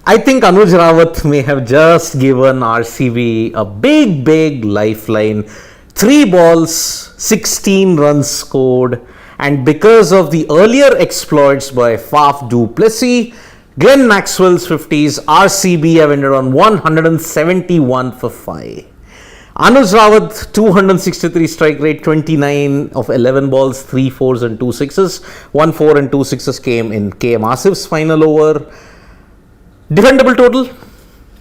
I think Anuj Rawat may have just given RCB a big lifeline. 3 balls, 16 runs scored, and because of the earlier exploits by Faf du Plessis, Glenn Maxwell's 50s, RCB have ended on 171 for 5. Anuj Rawat, 263 strike rate, 29 of 11 balls, 3 fours and 2 sixes. 1 4 and 2 sixes came in KM Asif's final over. Defendable total?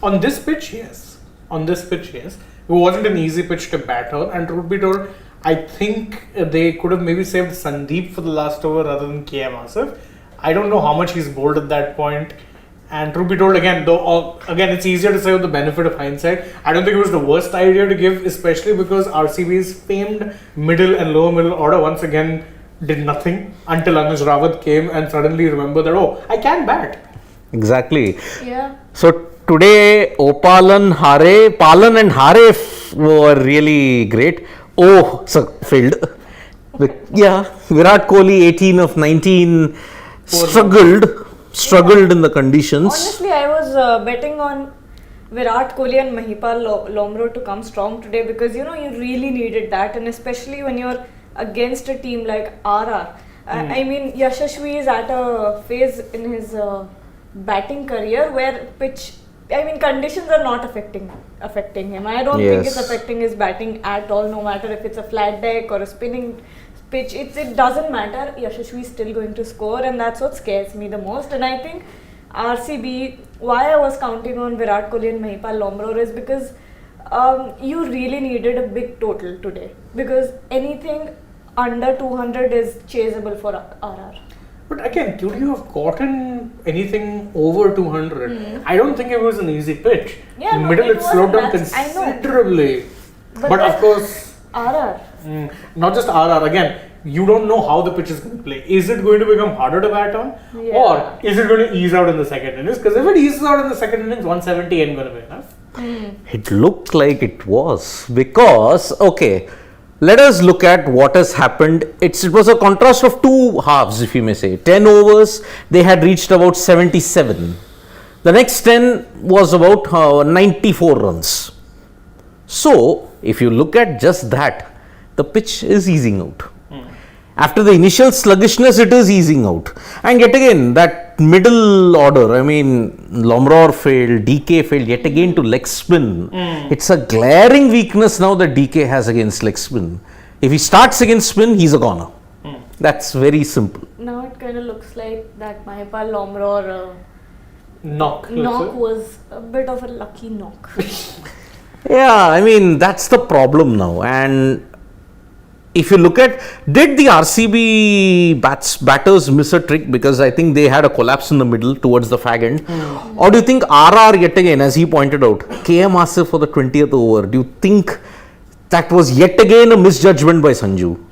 On this pitch, yes. It wasn't an easy pitch to bat on, and truth be told, I think they could have maybe saved Sandeep for the last over rather than KM Asif. I don't know how much he's bowled at that point. And truth be told, again, it's easier to say with the benefit of hindsight. I don't think it was the worst idea to give, especially because RCB's famed middle and lower middle order once again did nothing until Anuj Rawat came and suddenly remembered that, oh, I can bat. Exactly. Yeah. So today, Palan and Hare were really great. Failed. Yeah, Virat Kohli, 18 of 19, struggled in the conditions. Honestly, I was betting on Virat Kohli and Mahipal Lomro to come strong today because you really needed that, and especially when you're against a team like RR. I mean, Yashashvi is at a phase in his batting career where conditions are not affecting him. I don't think it's affecting his batting at all, no matter if it's a flat deck or a spinning pitch. It doesn't matter. Yashashvi is still going to score, and that's what scares me the most. And I think RCB, why I was counting on Virat Kohli and Mahipal Lomro is because you really needed a big total today, because anything under 200 is chaseable for RR. But again, could you have gotten anything over 200? I don't think it was an easy pitch. Yeah, in the middle, it slowed down considerably. But of course, RR. Not just RR. Again, you don't know how the pitch is going to play. Is it going to become harder to bat on? Yeah. Or is it going to ease out in the second innings? Because if it eases out in the second innings, 170 ain't going to be enough. It looked like it was because, let us look at what has happened. It was a contrast of 2 halves, if you may say. 10 overs, they had reached about 77. The next 10 was about 94 runs. So, if you look at just that, the pitch is easing out. After the initial sluggishness, it is easing out. And yet again, that middle order, Lomro failed, DK failed yet again to leg spin. It's a glaring weakness now that DK has against leg spin. If he starts against spin, he's a goner. That's very simple. Now it kind of looks like that Mahipal Lomro knock was a bit of a lucky knock. Yeah, that's the problem now. And if you look at, did the RCB batters miss a trick because I think they had a collapse in the middle towards the fag end? Or do you think RR yet again, as he pointed out, KM Asif for the 20th over, do you think that was yet again a misjudgment by Sanju?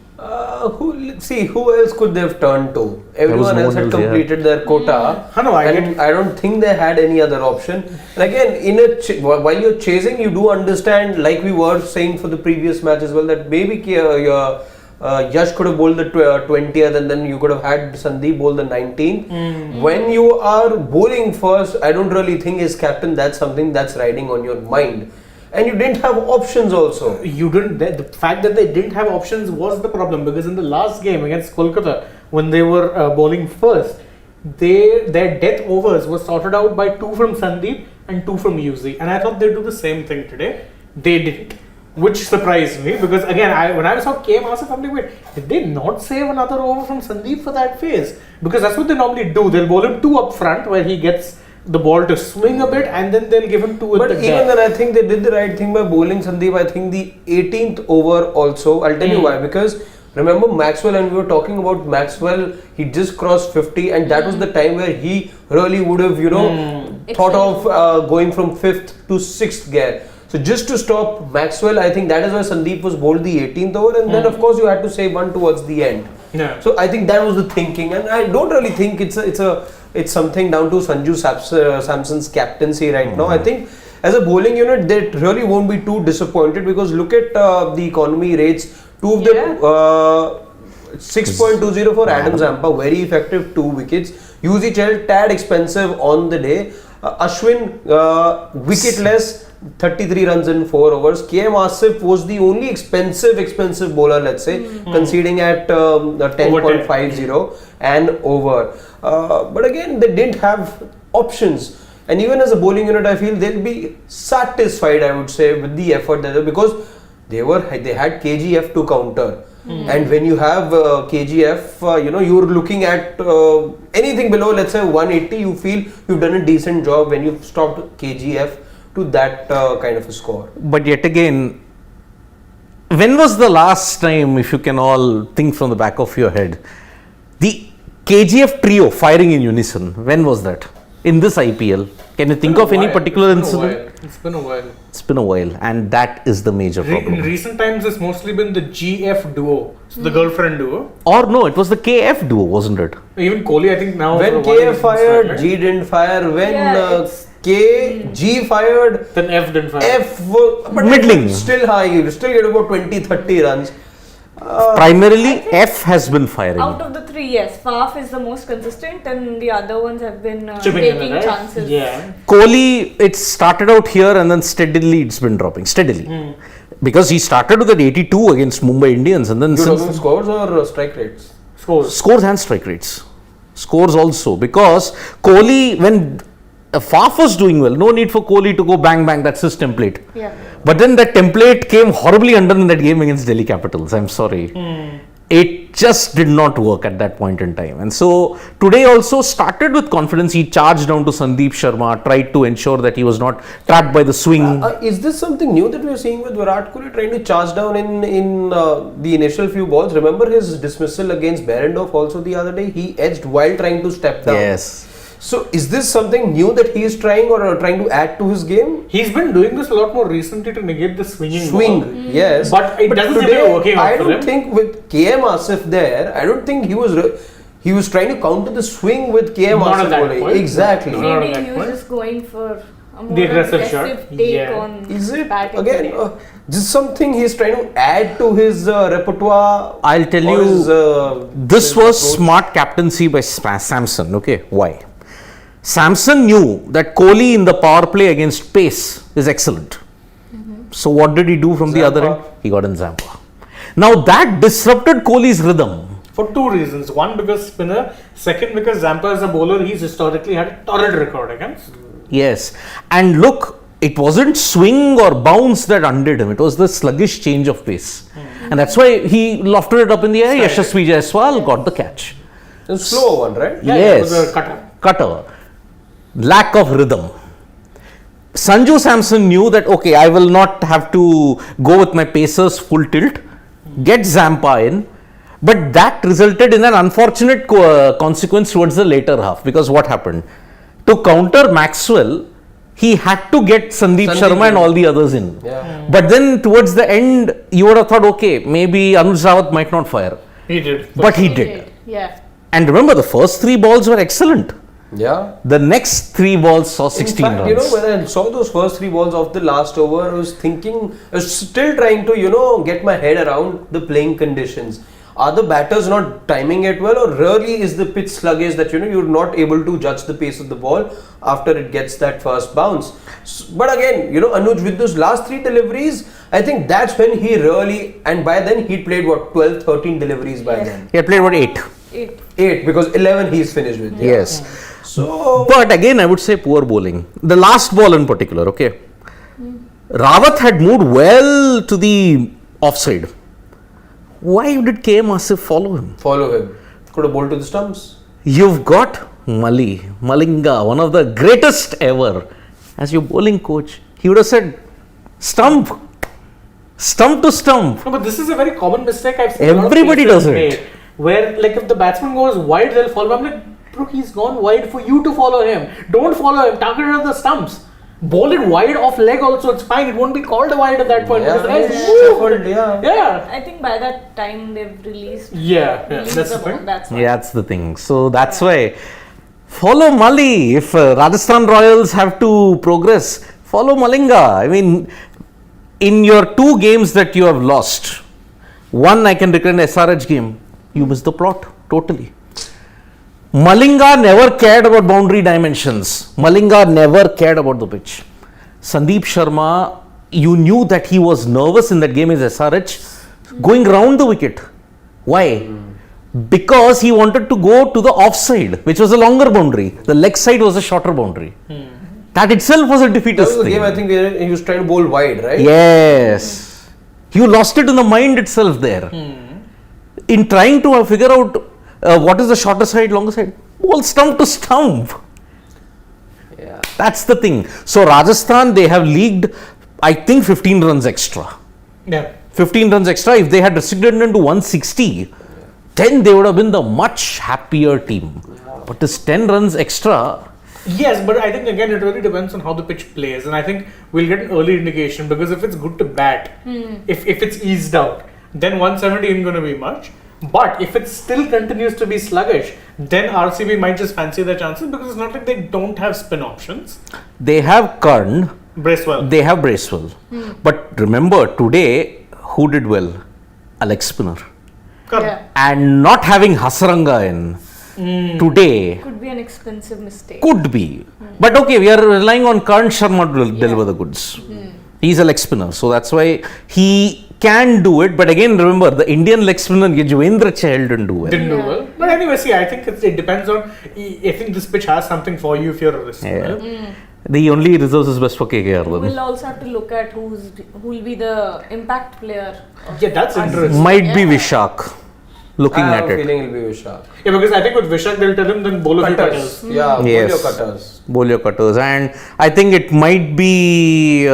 Who else could they have turned to? Everyone else had completed their quota. I don't think they had any other option. And again, while you're chasing, you do understand, like we were saying for the previous match as well, that maybe Yash could have bowled the 20th and then you could have had Sandeep bowl the 19th. When you are bowling first, I don't really think as captain that's something that's riding on your mind. And you didn't have options also. The fact that they didn't have options was the problem, because in the last game against Kolkata, when they were bowling first, their death overs were sorted out by 2 from Sandeep and 2 from Yuzi. And I thought they'd do the same thing today. They didn't, which surprised me, because again, when I saw KM Asif, I'm like, wait, did they not save another over from Sandeep for that phase? Because that's what they normally do. They'll bowl him 2 up front where he gets the ball to swing a bit, and then they'll give him 2 at the gap. But even then, I think they did the right thing by bowling Sandeep. I think the 18th over also, I'll tell you why, because remember Maxwell, and we were talking about Maxwell, he just crossed 50, and that was the time where he really would have, thought of going from 5th to 6th gear. So just to stop Maxwell, I think that is why Sandeep was bowled the 18th over, and then of course you had to save one towards the end. Yeah. So I think that was the thinking, and I don't really think it's something down to Sanju Samson's captaincy right now. I think as a bowling unit, they really won't be too disappointed, because look at the economy rates. 2 of them, 6.20 for Adam Zampa, very effective, 2 wickets. Yuzi Chell, tad expensive on the day. Ashwin, wicketless, 33 runs in 4 overs. KM Asif was the only expensive bowler, let's say, conceding at 10.50 and over. But again, they didn't have options. And even as a bowling unit, I feel they'll be satisfied, I would say, with the effort that because they had KGF to counter. And when you have KGF, you're looking at anything below, let's say 180, you feel you've done a decent job when you've stopped KGF to that kind of a score. But yet again, when was the last time, if you can all think from the back of your head, the KGF trio firing in unison? When was that? In this IPL? Can you think of any particular incident? It's been a while. It's been a while, and that is the major problem. In recent times, it's mostly been the GF duo, so the girlfriend duo. Or no, it was the KF duo, wasn't it? Even Kohli, I think now. When KF fired, G didn't fire. When G fired, then F didn't fire. But middling. Still high, you still get about 20-30 runs. Primarily, F has been firing. Out of the three, yes, Faf is the most consistent, and the other ones have been Chipping taking in, right? chances. Yeah. Kohli, it started out here and then steadily it's been dropping. Steadily. Because he started with an 82 against Mumbai Indians and then You're talking scores or strike rates? Scores and strike rates. Scores also. Because Kohli, when Faf was doing well, no need for Kohli to go bang bang, that's his template. Yeah. But then that template came horribly undone in that game against Delhi Capitals. I'm sorry. It just did not work at that point in time. And so today also started with confidence. He charged down to Sandeep Sharma, tried to ensure that he was not trapped by the swing. Is this something new that we're seeing with Virat Kohli trying to charge down in the initial few balls? Remember his dismissal against Behrendorff also the other day? He edged while trying to step down. Yes. So is this something new that he is trying or trying to add to his game? He's been doing this a lot more recently to negate the swinging Swing, ball. yes. But it doesn't seem to be working out I for don't him. think with KM Asif there, I don't think he was trying to counter the swing with KM Not at Asif that bowling. point. Exactly. Not at Maybe that he was point. just going for a more The aggressive aggressive shot. take Yeah. on Is it batting again today. just something he's trying to add to his repertoire? I'll tell or you, his, this was smart captaincy by Samson. Okay, why? Samson knew that Kohli in the power play against pace is excellent. So what did he do from the other end? He got in Zampa. Now that disrupted Kohli's rhythm. For two reasons. One, because spinner. Second, because Zampa as a bowler, he's historically had a torrid record against. Yes. And look, it wasn't swing or bounce that undid him. It was the sluggish change of pace. And that's why he lofted it up in the air. Yashasvi Jaiswal got the catch. a slow one, right? Yeah, Yes. it was a cutter. Cutter. Lack of rhythm. Sanju Samson knew that, okay, I will not have to go with my pacers full tilt, get Zampa in, but that resulted in an unfortunate consequence towards the later half, because what happened? To counter Maxwell, he had to get Sandeep Sharma and all the others in. Yeah. But then towards the end, you would have thought, okay, maybe Anuj Rawat might not fire. He did. But he did. Yeah. And remember, the first 3 balls were excellent. Yeah. The next 3 balls saw 16 In fact, runs. when I saw those first 3 balls of the last over, I was still trying to, get my head around the playing conditions. Are the batters not timing it well, or really is the pitch sluggish that, you're not able to judge the pace of the ball after it gets that first bounce? But again, Anuj, with those last 3 deliveries, I think that's when he really, and by then he played 12, 13 deliveries by then. He had played about 8. 8. Because 11 he's finished with. Yeah. Yes. So, But again, I would say poor bowling. The last ball in particular, okay. Rawat had moved well to the offside. Why did KM Asif follow him? follow him. Could have bowled to the stumps. You've got Malinga, one of the greatest ever, as your bowling coach. He would have said, stump to stump. No, but this is a very common mistake I've seen. Everybody does it. Made, where, like, if the batsman goes wide, they'll follow. I'm like, bro, he's gone wide for you to follow him. Don't follow him. Target it at the stumps. Bowl it wide off leg also. It's fine. It won't be called a wide at that point. Yeah, because the guy's moved. Yeah. I think by that time they've released. Yeah, released that's the the ball. point. That's why. Yeah, that's the thing. So that's why follow Mali. If Rajasthan Royals have to progress, follow Malinga. I mean, in your 2 games that you have lost, one I can recommend SRH game, you missed the plot totally. Malinga never cared about boundary dimensions. Malinga never cared about the pitch. Sandeep Sharma, you knew that he was nervous in that game as SRH, going round the wicket. Why? Because he wanted to go to the offside, which was a longer boundary. The leg side was a shorter boundary. That itself was a defeatist That was the thing. game, I think, where he was trying to bowl wide, right? Yes. You lost it in the mind itself there. In trying to figure out what is the shorter side, longer side, bowl stump to stump. Yeah. That's the thing. So Rajasthan, they have leagued, I think, 15 runs extra. Yeah. 15 runs extra. If they had restricted them to 160, then they would have been the much happier team. But this 10 runs extra. Yes, but I think again it really depends on how the pitch plays, and I think we'll get an early indication because if it's good to bat, if it's eased out, then 170 isn't going to be much. But if it still continues to be sluggish, then RCB might just fancy their chances because it's not like they don't have spin options. They have Karn, Bracewell. they have Bracewell. But remember, today, who did well? Alex Spinner. Correct. Yeah. And not having Hasaranga in today Could be an expensive mistake. could be. But okay, we are relying on Karn Sharma to deliver the goods. He's a leg spinner, so that's why he can do it. But again, remember, the Indian leg spinner, Yajuvendra Chahal didn't do well. Didn't do well. But anyway, see, I think it depends on. I think this pitch has something for you if you're a listener. Yeah. The only reserves is best for KKR then. We'll also have to look at who will be the impact player. Yeah, that's interesting. Might be Vishak. Looking I at have a it. feeling it'll be Vishak. Yeah, because I think with Vishak they'll tell him then bowl a few cutters. Yeah, bowl Yes. your cutters. Bowl your cutters. And I think it might be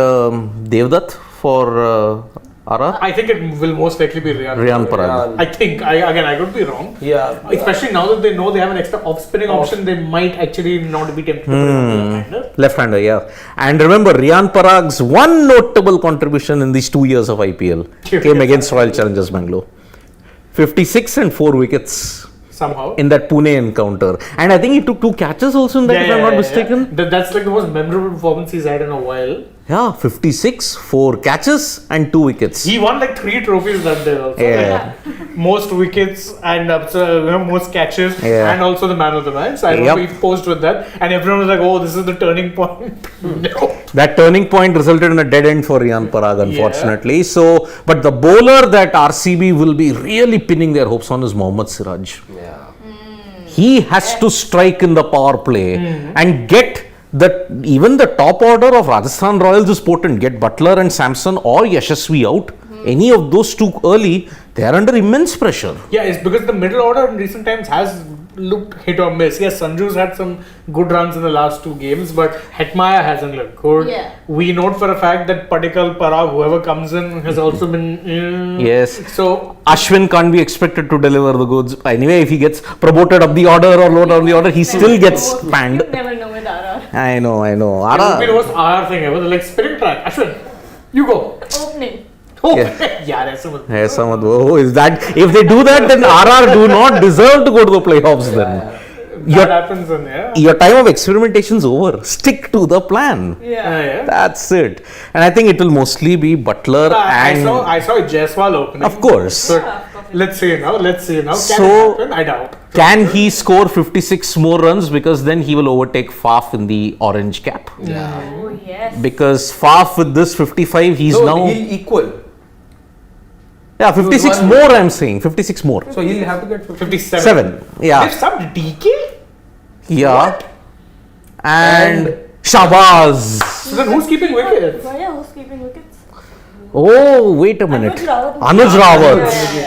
Devdutt for RR. I think it will most likely be Riyan. Riyan Parag. I think. I could be wrong. Yeah. Especially now that they know they have an extra off spinning option, they might actually not be tempted to put it on the left-hander. Left-hander, yeah. And remember, Riyan Parag's one notable contribution in these 2 years of IPL came against Royal Challengers Bangalore. 56 and 4 wickets Somehow. in that Pune encounter. And I think he took 2 catches also in that, if I'm not mistaken. That's like the most memorable performance he's had in a while. Yeah, 56, 4 catches and 2 wickets. He won like 3 trophies that day also. Yeah. Like, most wickets and most catches Yeah. and also the man of the match. So I remember he posed with that and everyone was like, oh, this is the turning point. No. That turning point resulted in a dead end for Riyan Parag, unfortunately. So, but the bowler that RCB will be really pinning their hopes on is Mohammad Siraj. Yeah. He has to strike in the power play and get even the top order of Rajasthan Royals is potent. Get Butler and Samson or Yashasvi out. Any of those two early, they are under immense pressure. Yeah, it's because the middle order in recent times has looked hit or miss. Yes, Sanju's had some good runs in the last 2 games, but Hetmaya hasn't looked good. Yeah. We note for a fact that Patikal, Parag, whoever comes in, has also been. Yes. So Ashwin can't be expected to deliver the goods. Anyway, if he gets promoted up the order or lower down the order, he still gets panned. You never know with RR. I know. it would be the most RR thing ever. They're like spinning track. Ashwin, you go. Opening. Oh, Yeah. yeah, that's so Yes, Samad, oh, is that if they do that, then RR do not deserve to go to the playoffs then. that happens in there. Your time of experimentation is over. Stick to the plan. Yeah. That's it. And I think it will mostly be Butler I and saw Jaiswal opening. Of course. So, let's see now. Can So- it happen? I doubt. can he score 56 more runs, because then he will overtake Faf in the orange cap. Yeah. Oh yes. Because Faf with this 55, he's So now he'll equal. 56 one- more. I'm saying 56 more. So he'll have to get 57. 7. Yeah. They've subbed DK? Yeah. And Shabazz. So then who's keeping wickets? Yeah, who's keeping wickets? Oh, wait a minute. Anuj Rawat. Anuj Rawat.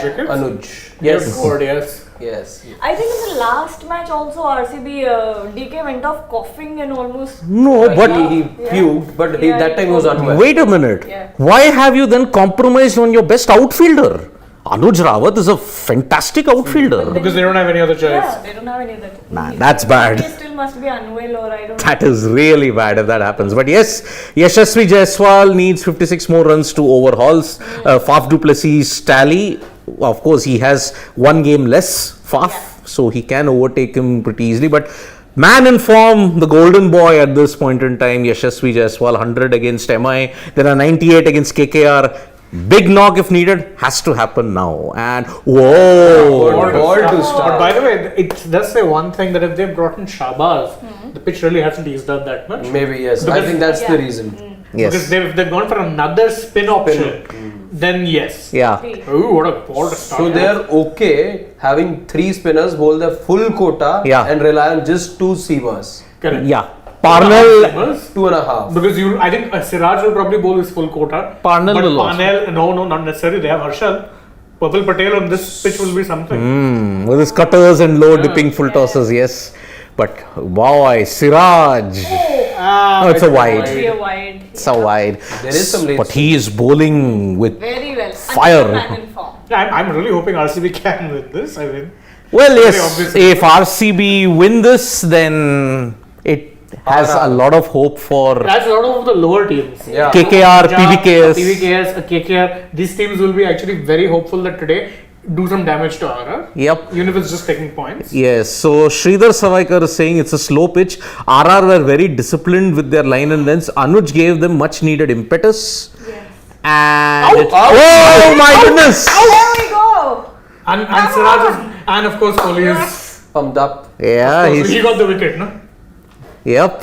Wickets? Anuj. Yes. Good, yes. Yes. I think in the last match also RCB DK went off coughing and almost. No, but he puked, but Yeah, that time he was unwell. wait a minute. Yeah. Why have you then compromised on your best outfielder? Anuj Rawat is a fantastic outfielder. Because they don't have any other choice. Yeah, they don't have any other. Nah, that's bad. He still must be unwell or I don't know. That is really bad if that happens. But yes, Yashasvi Jaiswal needs 56 more runs to overhaul Faf du Plessis' tally. Of course, he has 1 game less, Faf, so he can overtake him pretty easily. But man in form, the golden boy at this point in time, Yashasvi Jaiswal, 100 against MI. There are 98 against KKR. Big knock if needed has to happen now. And whoa! Ball to start. But by the way, it does say one thing that if they've brought in Shahbaz, the pitch really hasn't eased up that much. Maybe, yes. I think that's the reason. Yes. Because they've gone for another spin option. Then yes. Yeah. Ooh, what a ball to start. So they're okay having 3 spinners bowl their full quota and rely on just 2 seamers. Correct. Yeah. Parnell. 2.5. Because I think Siraj will probably bowl his full quota. Parnell but will also. Parnell, no, not necessarily. They have Harshal. Purple Patel on this pitch will be something. With his cutters and low dipping full tosses, yes. But boy, Siraj. It's a wide. Be a wide. It's a wide. There is some late But he is bowling with Very well. fire. Another man in form. I'm really hoping RCB can win this. I mean, Well, Very yes, obviously. if RCB win this, then it has a lot of hope for that's a lot of the lower teams. Yeah. KKR, PVKS. PVKS, KKR. These teams will be actually very hopeful that today do some damage to RR. Yep. Even if it's just taking points. Yes, so Sridhar Savaikar is saying it's a slow pitch. RR were very disciplined with their line and lengths. Anuj gave them much needed impetus. Yes. And oh my goodness! There we go. And Siraj is, and of course Kohli is. Pumped up. Yeah, So he's, he got the wicket, no? yep.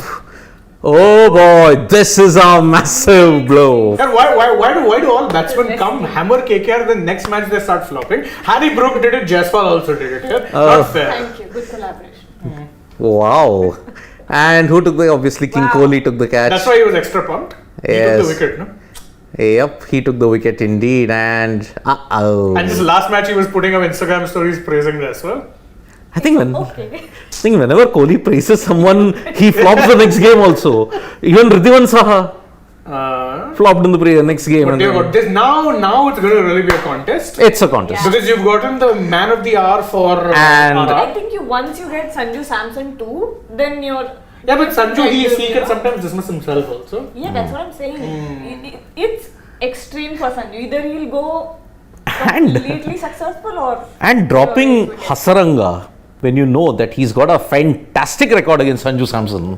Oh boy, this is a massive blow. And why do all batsmen come hammer KKR, then next match they start flopping? Harry Brook did it, Jaiswal also did it. Yeah? Not fair. Thank you. Good collaboration. Wow. And who took the, obviously King Kohli took the catch. That's why he was extra pumped. He Yes. took the wicket, no? Yep, he took the wicket indeed. And And this last match he was putting up Instagram stories praising Jaiswal. I think Okay. whenever Kohli praises someone, he flops the next game also. Even Ridhiman Saha flopped in the next game. But And you then- got this. Now it's going to really be a contest. it's a contest. Because you've gotten the man of the hour for And- I RR. think once you get Sanju Samson too, then you're. Yeah, but Sanju, he Yeah. can sometimes dismiss himself also. Yeah, that's what I'm saying. It's extreme for Sanju. Either he'll go And- completely successful or. And dropping Hasaranga when you know that he's got a fantastic record against Sanju Samson.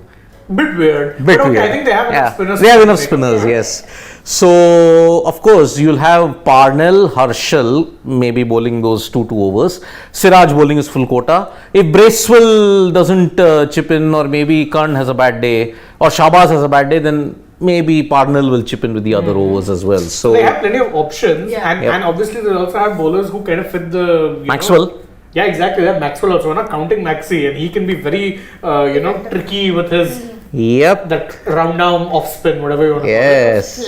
Bit weird. Bit but okay, weird. I think they have enough spinners. They have to enough make it. spinners, yes. So, of course, you'll have Parnell, Harshal maybe bowling those 2 overs. Siraj bowling his full quota. If Bracewell doesn't chip in, or maybe Karn has a bad day, or Shahbaz has a bad day, then maybe Parnell will chip in with the other overs as well. So, They have plenty of options, Yeah. and, Yep. and obviously they also have bowlers who kind of fit the Maxwell. Yeah, exactly. They have Maxwell also. We're not counting Maxi, and he can be very tricky with his yep, that round arm off spin, whatever you want to yes.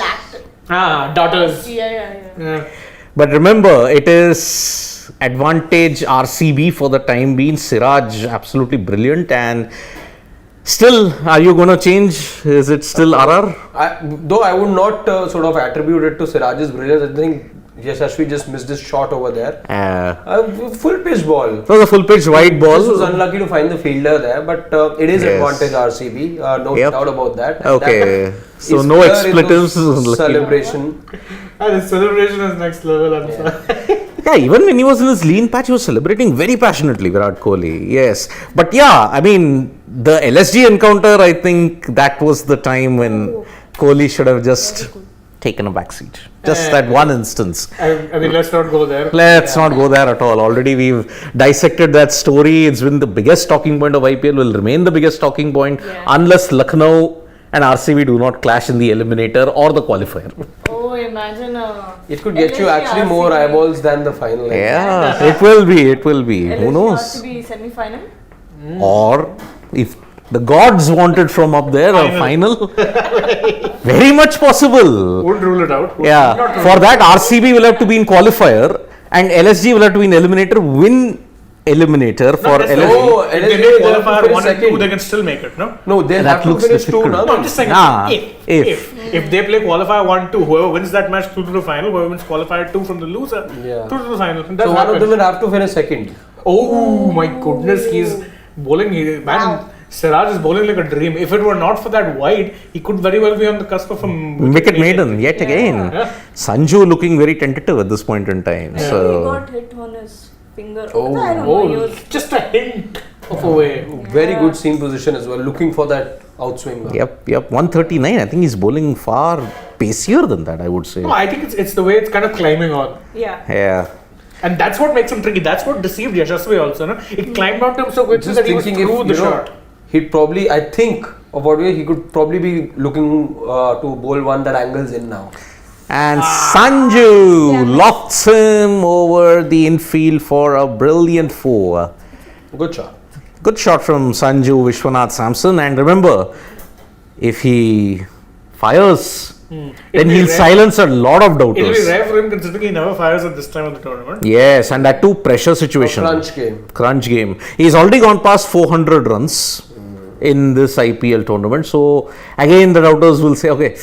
Flat. daughters. Yeah. Yeah. But remember, it is advantage RCB for the time being. Siraj absolutely brilliant, and still, are you going to change? Is it still RR? Though I would not sort of attribute it to Siraj's brilliance. I think Yashasvi just missed his shot over there. Full pitch ball. It was a full pitch wide ball. This was unlucky to find the fielder there, but it is Yes. advantage RCB. No Yep. doubt about that. Okay, That so is no clear in expletives. those celebration. And the celebration is next level. I'm sorry. Yeah, even when he was in his lean patch, he was celebrating very passionately, Virat Kohli. Yes. But yeah, I mean, the LSG encounter, I think that was the time when Kohli should have just taken a backseat. Just that one instance. I mean, let's not go there. Let's not go there at all. Already we've dissected that story. It's been the biggest talking point of IPL, will remain the biggest talking point unless Lucknow and RCB do not clash in the eliminator or the qualifier. Oh, imagine It could get you LSG actually more RCB. eyeballs than the final. Yeah, it will be. It will be. Who LSG knows? RCB semi-final. Or if the gods wanted from up there a final, very much possible. Wouldn't rule it out. Yeah, for that RCB will have to be in qualifier and LSG will have to be in eliminator, win eliminator for That's LSG. Oh, if LSG they will make have to qualifier finish 1 and 2, second. they can still make it, no? No, they'll That have to looks finish 2 difficult. now. No, I'm just saying if they play qualifier 1-2, whoever wins that match through to the final, whoever wins qualifier 2 from the loser Yeah. through to the final. That So one of happens. them will have to finish second. Oh my goodness, he's bowling. Man, Siraj is bowling like a dream. If it were not for that wide, he could very well be on the cusp of a Wicket maiden yet again. Yeah. Sanju looking very tentative at this point in time. I think he So got hit on his finger. Oh, I don't know. He Oh, was just a hint of a way. Very good seam position as well, looking for that outswing. yep, 139. I think he's bowling far pacier than that, I would say. No, I think it's the way it's kind of climbing on. Yeah. Yeah. And that's what makes him tricky. That's what deceived Yashasvi also. No? It climbed on to him so quickly Just that he was thinking through if, the you know, shot. he'd probably, I think, of what way he could probably be looking to bowl one that angles in now. And Sanju lofts him over the infield for a brilliant 4. Good shot. Good shot from Sanju Vishwanath Samson. And remember, if he fires, then he'll silence a lot of It'll be doubters. rare for him considering he never fires at this time of the tournament. Yes, and that too pressure situation. Crunch game. He's already gone past 400 runs in this IPL tournament. So again, the doubters will say, okay,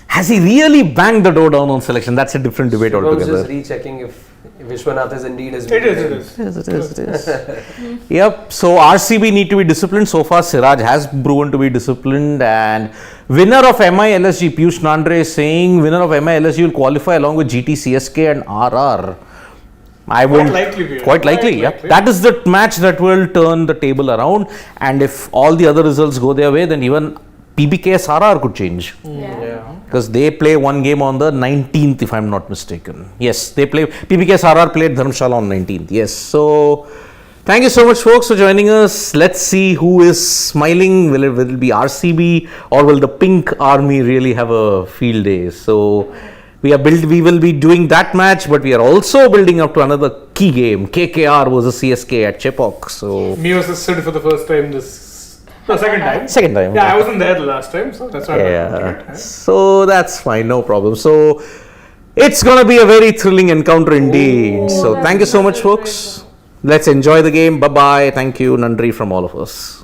has he really banged the door down on selection? That's a different debate altogether. Just rechecking if Vishwanath is indeed his It is. Yes, it is. Yep. So RCB need to be disciplined. So far, Siraj has proven to be disciplined. And winner of MILSG, Piyush Nandre is saying winner of MILSG will qualify along with GT, CSK and RR. Quite likely, yeah. That is the match that will turn the table around. And if all the other results go their way, then even PBKS RR could change. Because they play one game on the 19th, if I'm not mistaken. Yes, they play. PBKS RR played Dharamshala on 19th. Yes. So, thank you so much, folks, for joining us. Let's see who is smiling. Will it be RCB or will the Pink Army really have a field day? So, we will be doing that match, but we are also building up to another key game. KKR versus CSK at Chepauk. So, Me versus Sid for the first time second time. Second time. Yeah, I wasn't there the last time, so that's why I'm not it. So that's fine, no problem. So it's gonna be a very thrilling encounter indeed. So thank you so much, folks. Let's enjoy the game. Bye bye. Thank you, Nandri, from all of us.